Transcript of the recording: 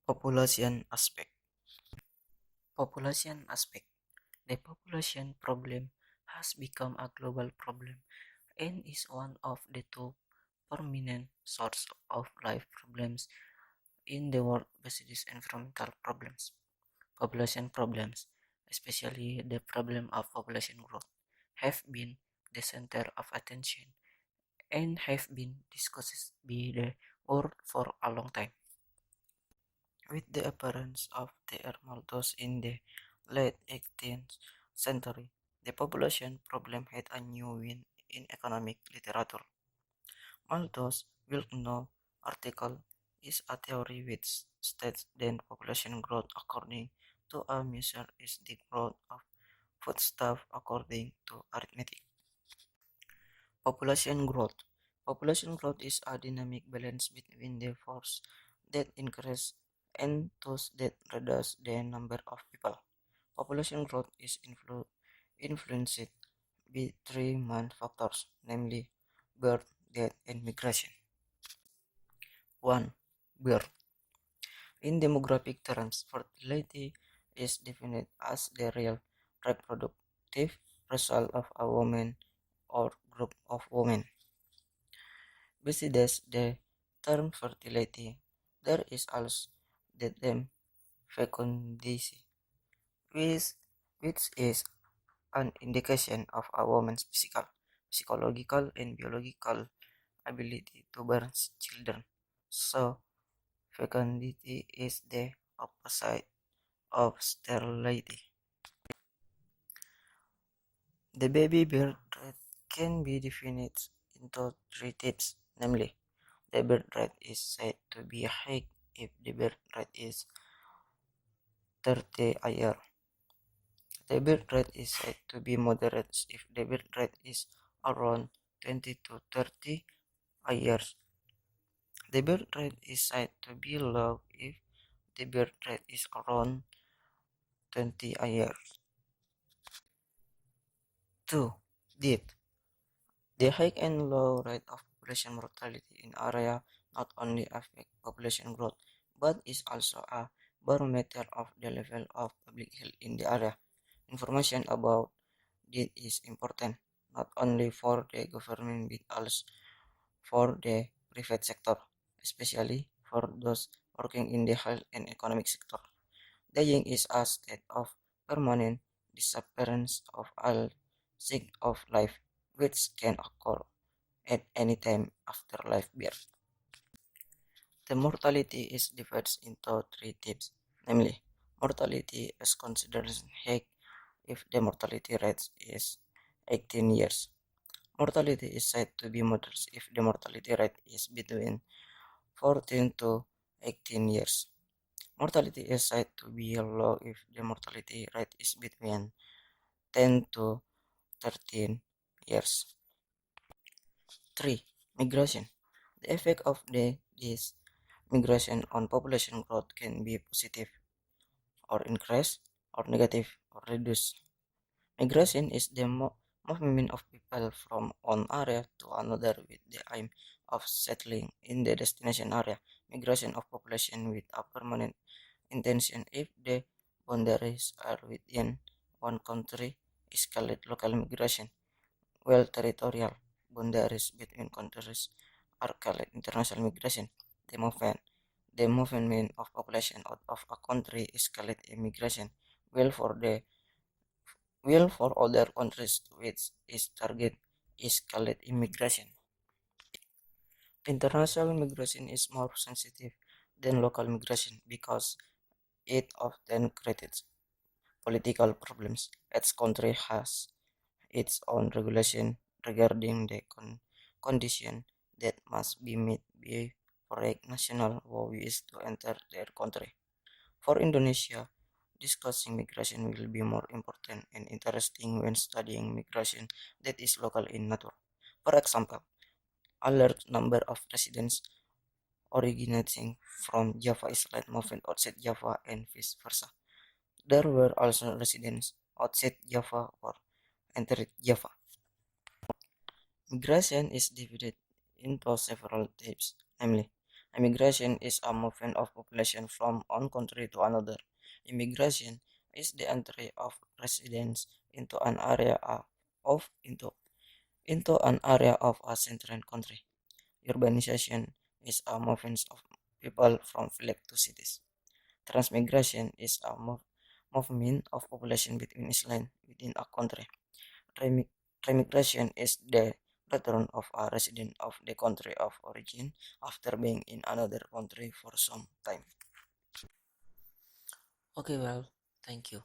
Population aspect. Population aspect. The population problem has become a global problem and is one of the two prominent sources of life problems in the world besides environmental problems. Population problems, especially the problem of population growth, have been the center of attention and have been discussed by the world for a long time. With the appearance of T.R. Malthus in the late 18th century, the population problem had a new wind in economic literature. Malthus' well-known article is a theory which states that population growth according to a measure is the growth of foodstuff according to arithmetic. Population growth. Population growth is a dynamic balance between the force that increases and those that reduce the number of people. Population growth is influenced by three main factors, namely birth, death, and migration. 1. Birth. In demographic terms, fertility is defined as the real reproductive result of a woman or group of women. Besides the term fertility, there is also the term fecundity, which, which is an indication of a woman's physical, psychological, and biological ability to bear children. So, fecundity is the opposite of sterility. The baby birth rate can be defined into three types, namely, the birth rate is said to be high if the birth rate is 30 a year. The birth rate is said to be moderate if the birth rate is around 20 to 30 a year. The birth rate is said to be low if the birth rate is around 20 a year. 2. Death. The high and low rate of population mortality in area not only affect population growth, but is also a barometer of the level of public health in the area. Information about death is important not only for the government but also for the private sector, especially for those working in the health and economic sector. Dying is a state of permanent disappearance of all sign of life, which can occur at any time after life birth. The mortality is divided into three types, namely, mortality is considered high if the mortality rate is 18 years. Mortality is said to be moderate if the mortality rate is between 14 to 18 years. Mortality is said to be low if the mortality rate is between 10 to 13 years. 3. Migration. The effect of this migration on population growth can be positive or increase or negative or reduce. Migration is the movement of people from one area to another with the aim of settling in the destination area. Migration of population with a permanent intention if the boundaries are within one country is called local migration, while territorial boundaries between countries are called international migration. The movement, the movement of population out of a country is called immigration, while for other countries which is target is called immigration. International migration is more sensitive than local migration because it often creates political problems. Each country has its own regulation regarding the condition that must be met before a national who wish to enter their country. For Indonesia, discussing migration will be more important and interesting when studying migration that is local in nature. For example, a large number of residents originating from Java Island moved outside Java and vice versa. There were also residents outside Java or entered Java. Migration is divided into several types, namely Immigration is a movement of population from one country to another. Immigration is the entry of residents into an area of into an area of a certain country. Urbanization is a movement of people from village to cities. Transmigration is a movement of population between islands within a country. Remi- Remigration is the return of a resident of the country of origin after being in another country for some time. Okay, well, thank you.